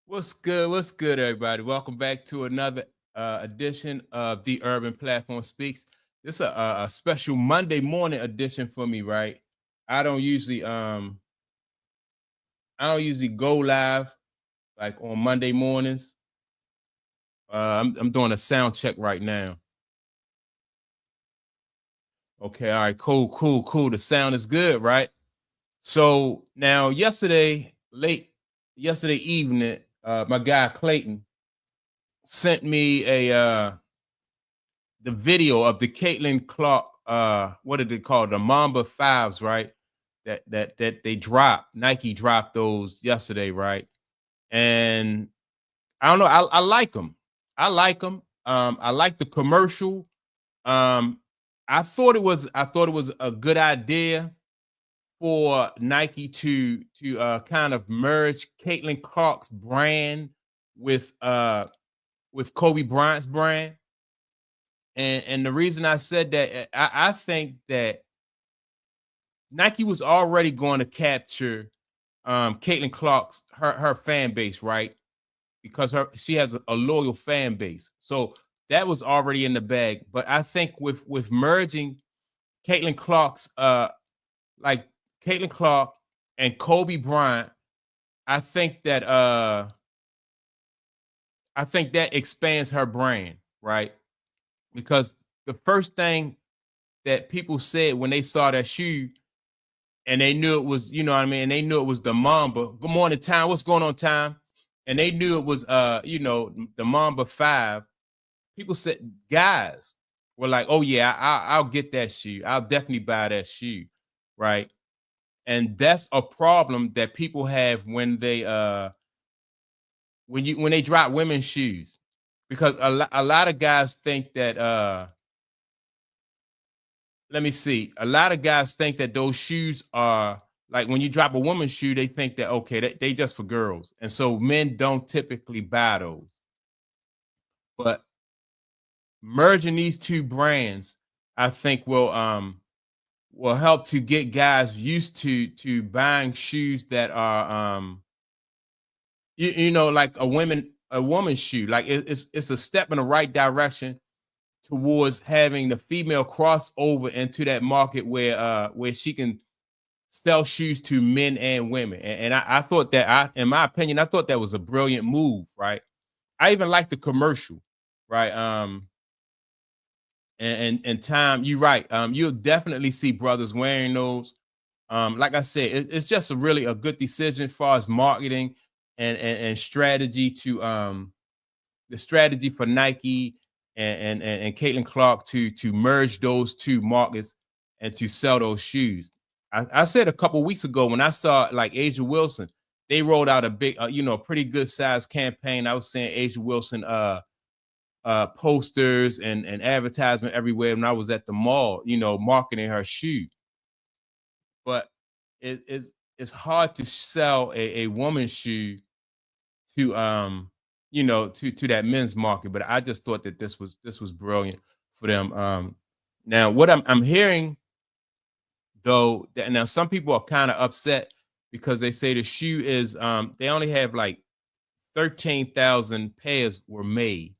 What's good? What's good, everybody? Welcome back to another edition of the Urban Platform Speaks. This is a special Monday morning edition for me, right? I don't usually um I don't usually go live like on Monday mornings. I'm doing a sound check right now. Okay, all right, cool. The sound is good, right? So now yesterday evening, my guy Clayton sent me a the video of the Caitlin Clark, what did they call the Mamba fives, right? That they dropped. Nike dropped those yesterday, right? And I don't know. I like them. I like them. I like the commercial. Um, I thought it was a good idea for Nike to kind of merge Caitlin Clark's brand with with Kobe Bryant's brand. And the reason I said that, I think that Nike was already going to capture Caitlin Clark's her fan base, right? Because she has a loyal fan base. So that was already in the bag. But I think with merging Caitlin Clark's like Caitlin Clark and Kobe Bryant, I think that I think that expands her brand, right? Because the first thing that people said when they saw that shoe and they knew it was, you know what I mean? And they knew it was the Mamba. Good morning, Time. What's going on, Time? And they knew it was, the Mamba 5. People said, guys were like, oh, yeah, I'll get that shoe. I'll definitely buy that shoe, right? And that's a problem that people have when they drop women's shoes, because a lot of guys think that let me see. A lot of guys think that those shoes are like, when you drop a woman's shoe, they think that okay, they just for girls, and so men don't typically buy those. But merging these two brands, I think will help to get guys used to buying shoes that are like a woman's shoe. Like it's a step in the right direction towards having the female crossover into that market where she can sell shoes to men and women. And I thought that, in my opinion, I thought that was a brilliant move, right? I even like the commercial, right? And Time, you're right. You'll definitely see brothers wearing those. Like I said, it's just a good decision as far as marketing and strategy to the strategy for Nike and Caitlin Clark to merge those two markets and to sell those shoes. I said a couple weeks ago when I saw like Asia Wilson, they rolled out a big, pretty good size campaign. I was saying Asia Wilson posters and advertisement everywhere when I was at the mall, marketing her shoe. But it's hard to sell a woman's shoe to to that men's market. But I just thought that this was brilliant for them. Now what I'm hearing though, that now some people are kind of upset because they say the shoe is they only have like 13,000 pairs were made.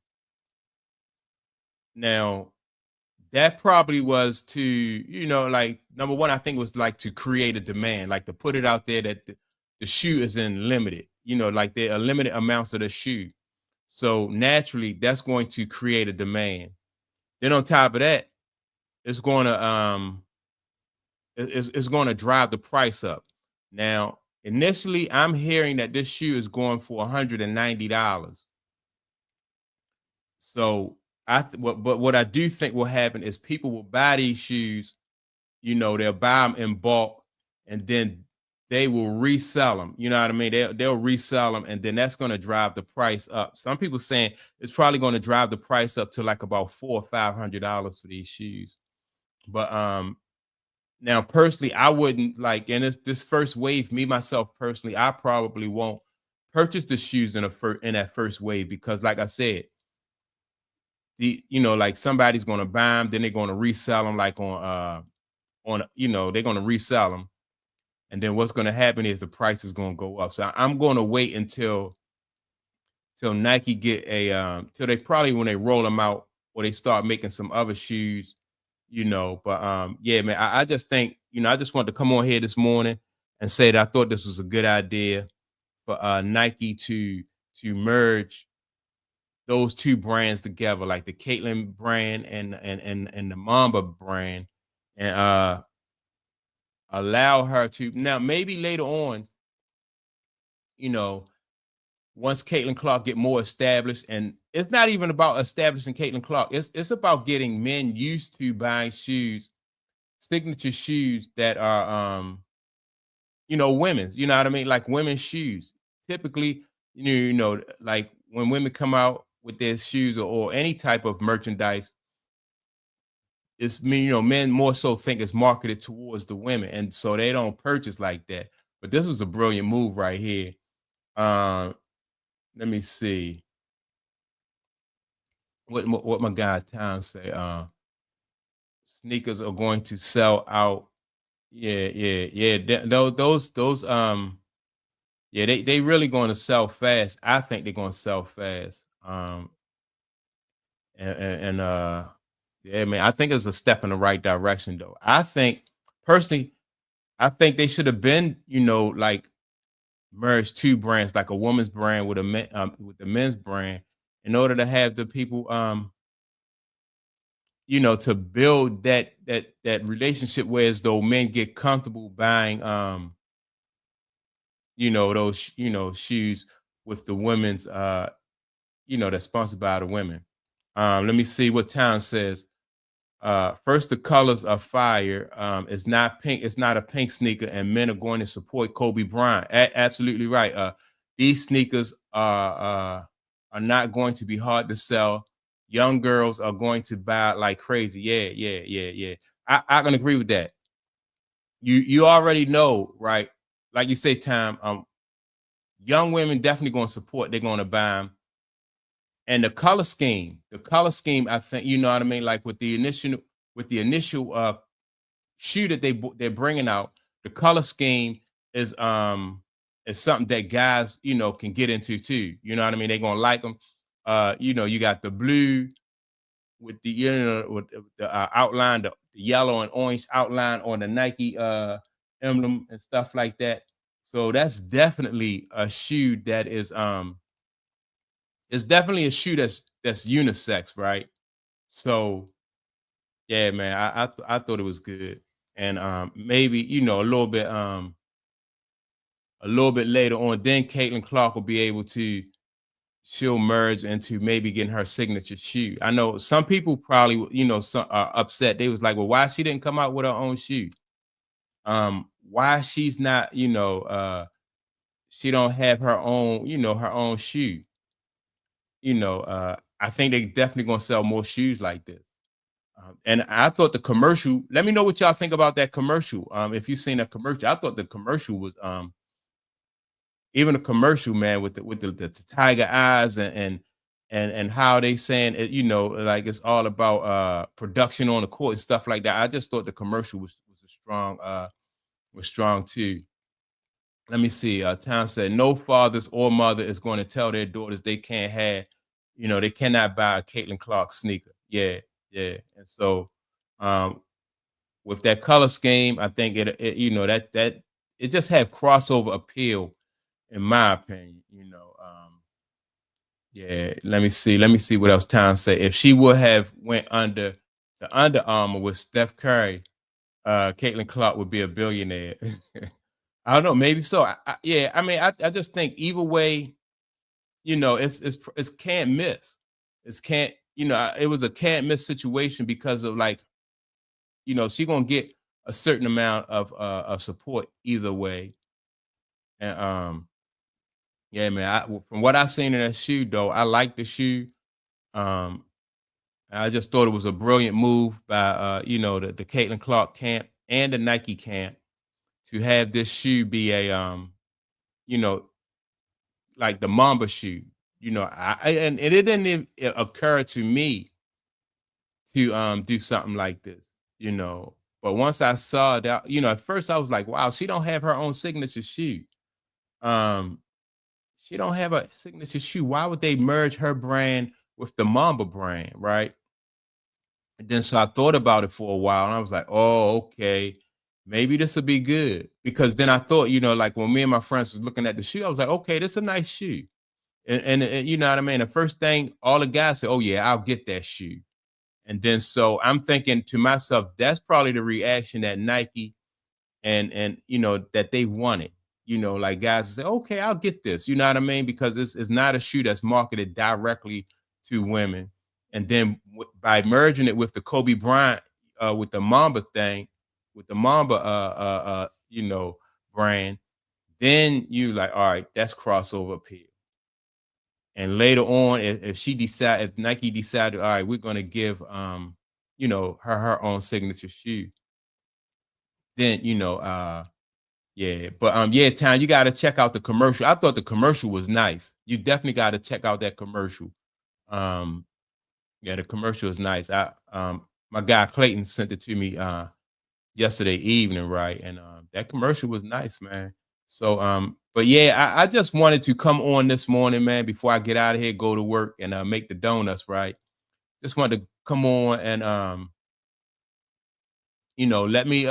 Now that probably was to, like, number one, I think it was like to create a demand, like to put it out there that the shoe is in limited, like there are limited amounts of the shoe. So naturally, that's going to create a demand. Then on top of that, it's going to it's going to drive the price up. Now, initially, I'm hearing that this shoe is going for $190. So but what I do think will happen is people will buy these shoes. They'll buy them in bulk, and then they will resell them. You know what I mean? They'll resell them, and then that's going to drive the price up. Some people saying it's probably going to drive the price up to like about $400 or $500 for these shoes. But now personally, I wouldn't like, and this first wave. Me myself personally, I probably won't purchase the shoes in that first wave, because, like I said, like somebody's going to buy them, then they're going to resell them like they're going to resell them. And then what's going to happen is the price is going to go up. So I'm going to wait until till Nike get a till they probably when they roll them out or they start making some other shoes, But yeah, man, I just think, I just wanted to come on here this morning and say that I thought this was a good idea for Nike to merge those two brands together, like the Caitlin brand and the Mamba brand, and allow her to now maybe later on, you know, once Caitlin Clark get more established, and it's not even about establishing Caitlin Clark. It's about getting men used to buying shoes, signature shoes that are women's. You know what I mean? Like women's shoes. Typically, like when women come out with their shoes or any type of merchandise, it's me, men more so think it's marketed towards the women, and so they don't purchase like that. But this was a brilliant move right here. Um, Let me see what my guy Town say. Sneakers are going to sell out. Yeah, yeah, yeah. Those yeah, they really going to sell fast. I think they're going to sell fast. And yeah, man, I think it's a step in the right direction though. I think personally, I think they should have been, like merged two brands, like a woman's brand with with the men's brand, in order to have the people, to build that relationship where as though men get comfortable buying, those shoes with the women's, that's sponsored by the women. Let me see what Town says. First, the colors are fire. It's not pink. It's not a pink sneaker, and men are going to support Kobe Bryant. Absolutely right. These sneakers are not going to be hard to sell. Young girls are going to buy like crazy. Yeah, yeah, yeah, yeah. I can agree with that. You already know, right? Like you say, Tom. Young women definitely going to support. They're going to buy them. And the color scheme, I think, you know what I mean. Like with the initial shoe that they're bringing out, the color scheme is something that guys can get into too. You know what I mean? They're gonna like them. You got the blue with the with the outline, the yellow and orange outline on the Nike emblem and stuff like that. So that's definitely a shoe that is it's definitely a shoe that's unisex, right? So yeah, man, I thought it was good, and maybe a little bit later on, then Caitlin Clark will be able to she'll merge into maybe getting her signature shoe. I know some people probably some are upset. They was like, well, why she didn't come out with her own shoe? Why she's not she don't have her own her own shoe? I think they definitely gonna sell more shoes like this. And I thought the commercial. Let me know what y'all think about that commercial. If you've seen a commercial, I thought the commercial was even a commercial, man, with the tiger eyes and how they saying it, like it's all about production on the court and stuff like that. I just thought the commercial was a strong was strong too. Let me see. Town said no fathers or mother is going to tell their daughters they can't have, they cannot buy a Caitlin Clark sneaker. Yeah, yeah. And so with that color scheme, I think it that it just have crossover appeal, in my opinion. Yeah. Let me see what else Town say. If she would have went under the Under Armour with Steph Curry, Caitlin Clark would be a billionaire. I don't know, maybe so. Yeah, I mean, I just think either way, it's can't miss. It's can't, it was a can't miss situation because of like, she gonna get a certain amount of support either way. And yeah, man, from what I seen in that shoe though, I like the shoe. Um, I just thought it was a brilliant move by the Caitlin Clark camp and the Nike camp to have this shoe be a you know, like the Mamba shoe. And it didn't even occur to me to do something like this, But once I saw that, at first I was like, wow, she don't have her own signature shoe. Um, she don't have a signature shoe. Why would they merge her brand with the Mamba brand, right? And then so I thought about it for a while and I was like, oh, okay, maybe this will be good. Because then I thought, like when me and my friends was looking at the shoe, I was like, okay, this is a nice shoe. And you know what I mean? The first thing, all the guys said, oh yeah, I'll get that shoe. And then so I'm thinking to myself, that's probably the reaction that Nike and that they want it. Like guys say, okay, I'll get this. You know what I mean? Because it's not a shoe that's marketed directly to women. And then by merging it with the Kobe Bryant, with the Mamba thing, with the Mamba, brand, then you like, all right, that's crossover appeal. And later on, if Nike decided, all right, we're gonna give her own signature shoe, then yeah. But yeah, Town, you gotta check out the commercial. I thought the commercial was nice. You definitely gotta check out that commercial. Um, yeah, the commercial is nice. My guy Clayton sent it to me yesterday evening, right? And that commercial was nice, man. So but yeah, I just wanted to come on this morning, man, before I get out of here, go to work and make the donuts, right? Just wanted to come on and let me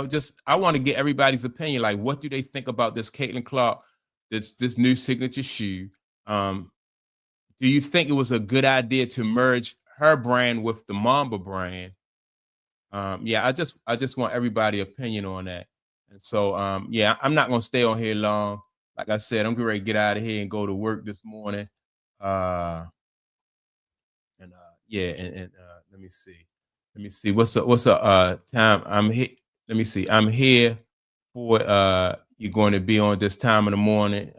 just I want to get everybody's opinion. Like, what do they think about this Caitlin Clark, this new signature shoe? Do you think it was a good idea to merge her brand with the Mamba brand? Yeah, I just want everybody opinion on that. And so yeah, I'm not gonna stay on here long. Like I said, I'm getting ready to get out of here and go to work this morning. Uh and yeah, and let me see. Let me see. What's the time? I'm here. Let me see. I'm here for you're going to be on this time in the morning.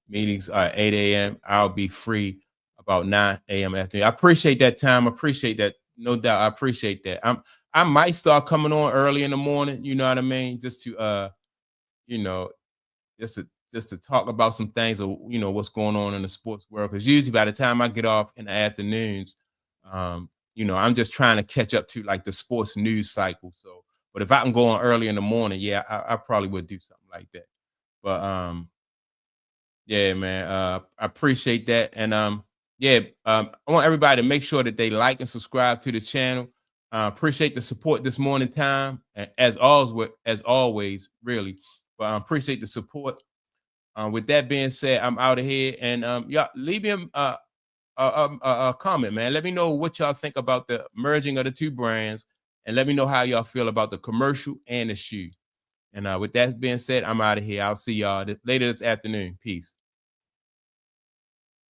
Meetings are 8 a.m. I'll be free about 9 a.m. afternoon. I appreciate that time. I appreciate that. No doubt. I appreciate that. I might start coming on early in the morning, you know what I mean? Just to you know, just to talk about some things or what's going on in the sports world. Because usually by the time I get off in the afternoons, I'm just trying to catch up to like the sports news cycle. So, but if I can go on early in the morning, yeah, I probably would do something like that. But yeah, man, I appreciate that. And yeah, I want everybody to make sure that they like and subscribe to the channel. Appreciate the support this morning time, as always, really. But I appreciate the support. With that being said, I'm out of here, and y'all leave me a comment, man. Let me know what y'all think about the merging of the two brands, and let me know how y'all feel about the commercial and the shoe. And with that being said, I'm out of here. I'll see y'all later this afternoon. Peace.